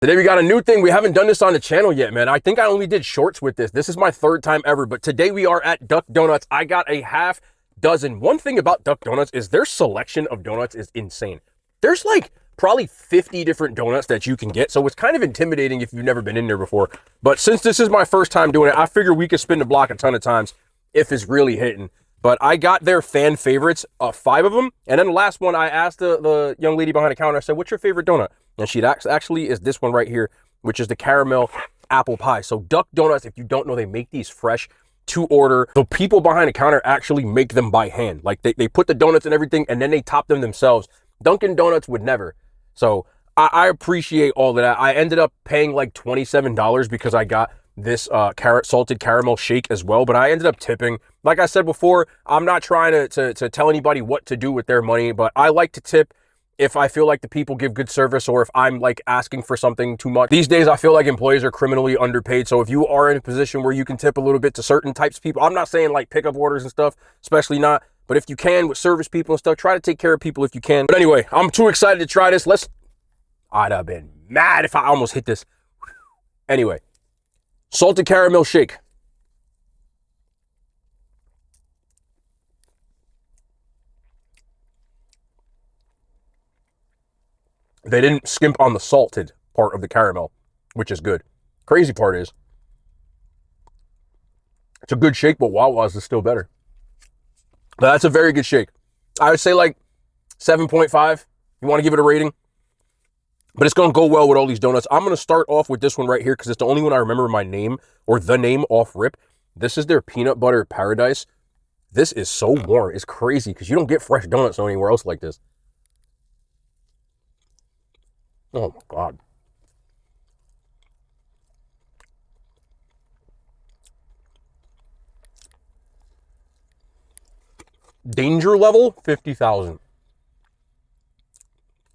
Today we got a new thing. We haven't done this on the channel yet, man. I think I only did shorts with this. This is my third time ever, but today we are at Duck Donuts. I got a half dozen. One thing about Duck Donuts is their selection of donuts is insane. There's like probably 50 different donuts that you can get, so it's kind of intimidating if you've never been in there before. But since this is my first time doing it, I figure we could spin the block a ton of times if it's really hitting. But I got their fan favorites, 5 of them. And then the last one, I asked the young lady behind the counter, I said, what's your favorite donut? And she actually is this one right here, which is the caramel apple pie. So Duck Donuts, if you don't know, they make these fresh to order. The people behind the counter actually make them by hand. Like they put the donuts and everything, and then they top them themselves. Dunkin' Donuts would never. So I appreciate all of that. I ended up paying like $27 because I got this salted caramel shake as well, but I ended up tipping. Like I said before, I'm not trying to tell anybody what to do with their money, but I like to tip if I feel like the people give good service or if I'm like asking for something too much. These days, I feel like employees are criminally underpaid. So if you are in a position where you can tip a little bit to certain types of people, I'm not saying like pickup orders and stuff, especially not, but if you can with service people and stuff, try to take care of people if you can. But anyway, I'm too excited to try this. I'd have been mad if I almost hit this. Anyway, salted caramel shake. They didn't skimp on the salted part of the caramel, which is good. Crazy part is, it's a good shake, but Wawa's is still better. But that's a very good shake. I would say like 7.5. You want to give it a rating? But it's going to go well with all these donuts. I'm going to start off with this one right here because it's the only one I remember my name or the name off rip. This is their peanut butter paradise. This is so warm. It's crazy because you don't get fresh donuts anywhere else like this. Oh my God. Danger level, 50,000.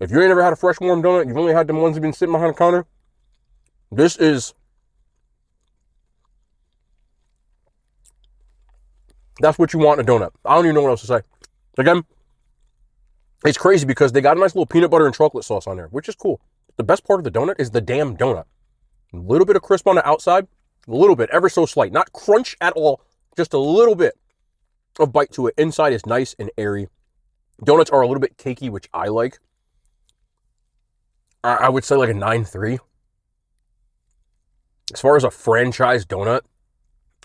If you ain't ever had a fresh warm donut, you've only had them ones that have been sitting behind the counter, this is, that's what you want in a donut. I don't even know what else to say. Again, it's crazy because they got a nice little peanut butter and chocolate sauce on there, which is cool. The best part of the donut is the damn donut. A little bit of crisp on the outside, a little bit, ever so slight. Not crunch at all, just a little bit of bite to it. Inside is nice and airy. Donuts are a little bit cakey, which I like. I would say like a 9.3. As far as a franchise donut,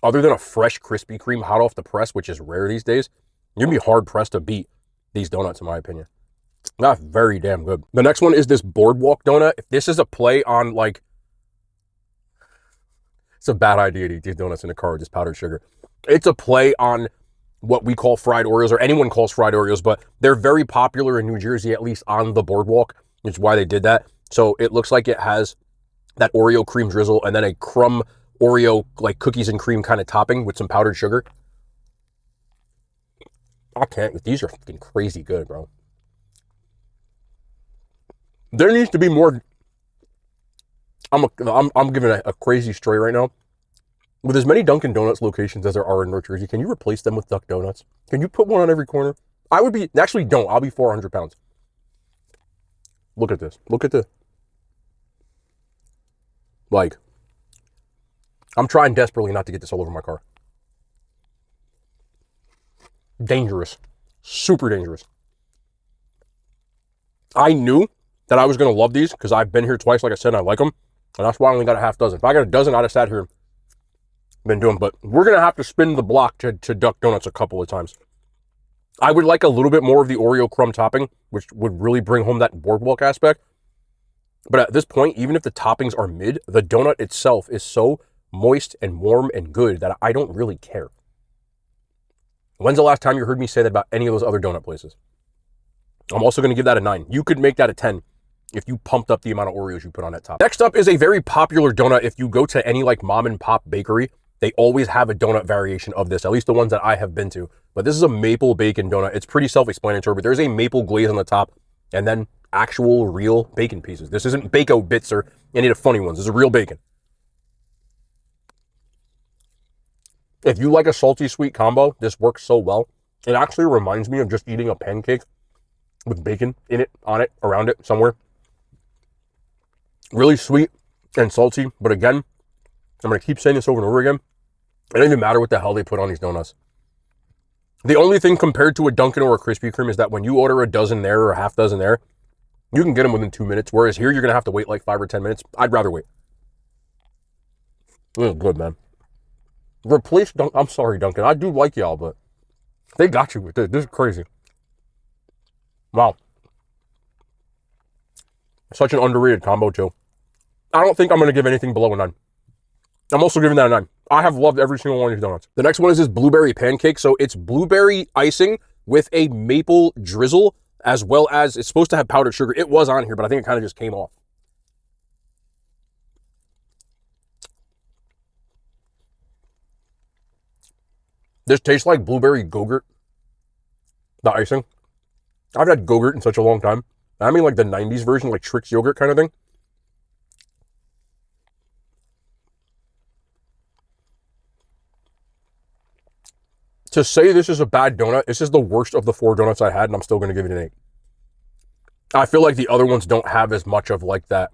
other than a fresh Krispy Kreme hot off the press, which is rare these days, you're going to be hard-pressed to beat these donuts, in my opinion. That's very damn good. The next one is this boardwalk donut. If this is a play on like, it's a bad idea to eat these donuts in the car with this powdered sugar. It's a play on what we call fried Oreos, or anyone calls fried Oreos, but they're very popular in New Jersey, at least on the boardwalk, which is why they did that. So it looks like it has that Oreo cream drizzle and then a crumb Oreo, like cookies and cream kind of topping with some powdered sugar. I can't, these are fucking crazy good, bro. There needs to be more. I'm giving a crazy stray right now. With as many Dunkin' Donuts locations as there are in North Jersey, can you replace them with Duck Donuts? Can you put one on every corner? I would be, actually don't, I'll be 400 pounds. Look at this. Look at the, like, I'm trying desperately not to get this all over my car. Dangerous. Super dangerous. I knew that I was going to love these because I've been here twice, like I said, and I like them. And that's why I only got a half dozen. If I got a dozen, I'd have sat here and been doing. But we're going to have to spin the block to Duck Donuts a couple of times. I would like a little bit more of the Oreo crumb topping, which would really bring home that boardwalk aspect. But at this point, even if the toppings are mid, the donut itself is so moist and warm and good that I don't really care. When's the last time you heard me say that about any of those other donut places? I'm also going to give that a 9. You could make that a 10 if you pumped up the amount of Oreos you put on that top. Next up is a very popular donut. If you go to any like mom and pop bakery, they always have a donut variation of this, at least the ones that I have been to. But this is a maple bacon donut. It's pretty self-explanatory, but there's a maple glaze on the top and then actual real bacon pieces. This isn't Bako bits or any of the funny ones. This is real bacon. If you like a salty sweet combo, this works so well. It actually reminds me of just eating a pancake with bacon in it, on it, around it, somewhere. Really sweet and salty, but again, I'm going to keep saying this over and over again. It doesn't even matter what the hell they put on these donuts. The only thing compared to a Dunkin' or a Krispy Kreme is that when you order a dozen there or a half dozen there, you can get them within 2 minutes, whereas here you're going to have to wait like 5 or 10 minutes. I'd rather wait. This is good, man. Replace Dunkin'. I'm sorry, Dunkin'. I do like y'all, but they got you with this. This is crazy. Wow. Such an underrated combo, too. I don't think I'm going to give anything below a 9. I'm also giving that a 9. I have loved every single one of these donuts. The next one is this blueberry pancake. So it's blueberry icing with a maple drizzle, as well as it's supposed to have powdered sugar. It was on here, but I think it kind of just came off. This tastes like blueberry Go-Gurt. The icing. I've had Go-Gurt in such a long time. I mean like the 90s version, like Trix yogurt kind of thing. To say this is a bad donut, this is the worst of the 4 donuts I had, and I'm still going to give it an 8. I feel like the other ones don't have as much of like that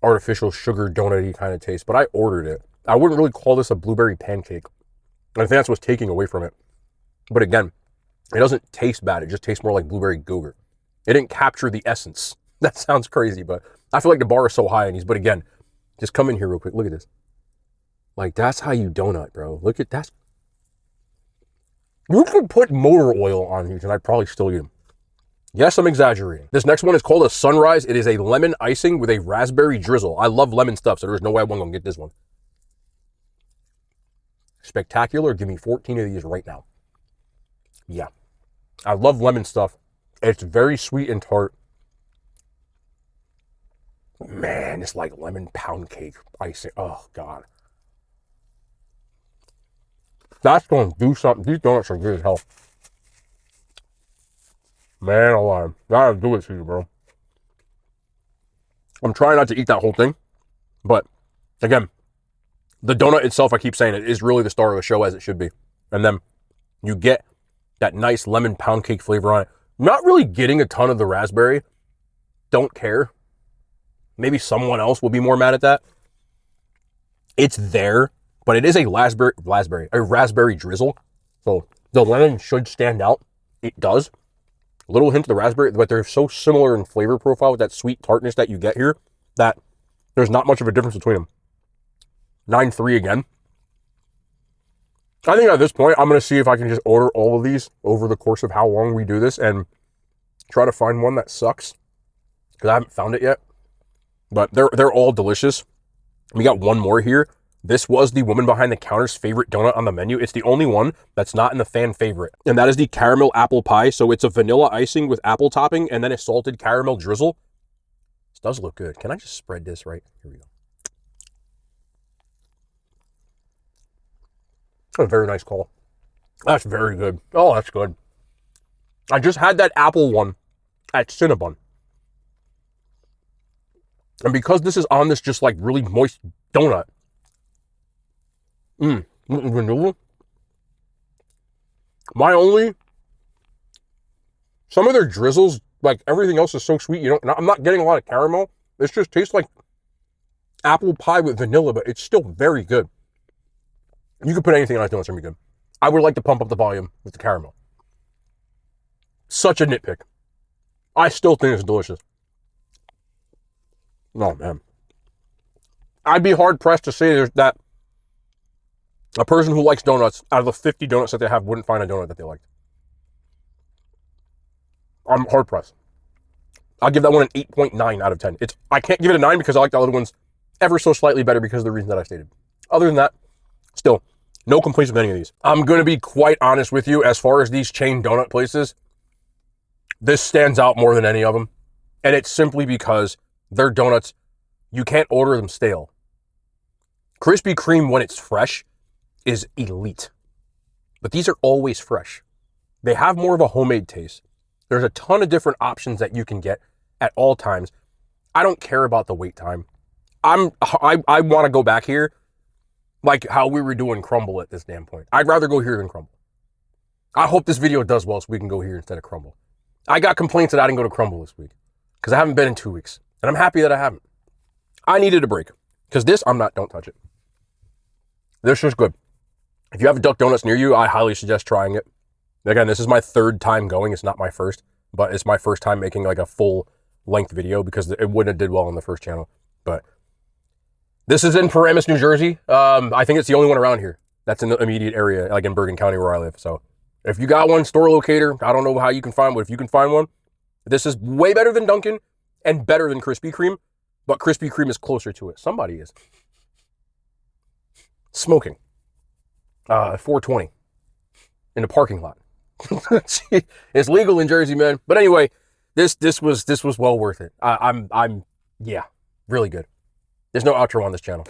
artificial sugar donut-y kind of taste, but I ordered it. I wouldn't really call this a blueberry pancake. I think that's what's taking away from it. But again, it doesn't taste bad. It just tastes more like blueberry Go-Gurt. It didn't capture the essence. That sounds crazy, but I feel like the bar is so high in these. But again, just come in here real quick. Look at this. Like, that's how you donut, bro. Look at that. You could put motor oil on these, and I'd probably still eat them. Yes, I'm exaggerating. This next one is called a Sunrise. It is a lemon icing with a raspberry drizzle. I love lemon stuff, so there's no way I'm going to get this one. Spectacular. Give me 14 of these right now. Yeah. I love lemon stuff. It's very sweet and tart. Man, it's like lemon pound cake icing. Oh, God. That's going to do something. These donuts are good as hell. Man alive. That'll do it to you, bro. I'm trying not to eat that whole thing. But, again, the donut itself, I keep saying it, is really the star of the show as it should be. And then you get that nice lemon pound cake flavor on it. Not really getting a ton of the raspberry. Don't care. Maybe someone else will be more mad at that. It's there, but it is a raspberry drizzle. So the lemon should stand out. It does. A little hint of the raspberry, but they're so similar in flavor profile with that sweet tartness that you get here that there's not much of a difference between them. 9.3 again. I think at this point, I'm going to see if I can just order all of these over the course of how long we do this and try to find one that sucks, because I haven't found it yet. But they're all delicious. We got one more here. This was the woman behind the counter's favorite donut on the menu. It's the only one that's not in the fan favorite. And that is the caramel apple pie. So it's a vanilla icing with apple topping and then a salted caramel drizzle. This does look good. Can I just spread this right? Here we go. A very nice call. That's very good. Oh, that's good. I just had that apple one at Cinnabon. And because this is on this just like really moist donut. Vanilla. Some of their drizzles, like everything else is so sweet. I'm not getting a lot of caramel. This just tastes like apple pie with vanilla, but it's still very good. You could put anything on this donut, it's gonna be good. I would like to pump up the volume with the caramel. Such a nitpick. I still think it's delicious. Oh, man. I'd be hard-pressed to say that a person who likes donuts, out of the 50 donuts that they have, wouldn't find a donut that they liked. I'm hard-pressed. I'll give that one an 8.9 out of 10. I can't give it a 9 because I like the other ones ever so slightly better because of the reasons that I stated. Other than that, still, no complaints with any of these. I'm going to be quite honest with you, as far as these chain donut places, this stands out more than any of them. And it's simply because their donuts, you can't order them stale. Krispy Kreme, when it's fresh, is elite. But these are always fresh. They have more of a homemade taste. There's a ton of different options that you can get at all times. I don't care about the wait time. I want to go back here like how we were doing Crumble at this damn point. I'd rather go here than Crumble. I hope this video does well so we can go here instead of Crumble. I got complaints that I didn't go to Crumble this week because I haven't been in 2 weeks. And I'm happy that I haven't. I needed a break because this, don't touch it. This is good. If you have a Duck Donuts near you, I highly suggest trying it. Again, this is my third time going. It's not my first, but it's my first time making like a full length video because it wouldn't have did well on the first channel. But this is in Paramus, New Jersey. I think it's the only one around here that's in the immediate area, like in Bergen County where I live. So if you got one, store locator, I don't know how you can find one. If you can find one, this is way better than Dunkin' and better than Krispy Kreme, but Krispy Kreme is closer to it. Somebody is smoking. 420 in the parking lot. It's legal in Jersey, man. But anyway, this was well worth it. Yeah, really good. There's no outro on this channel.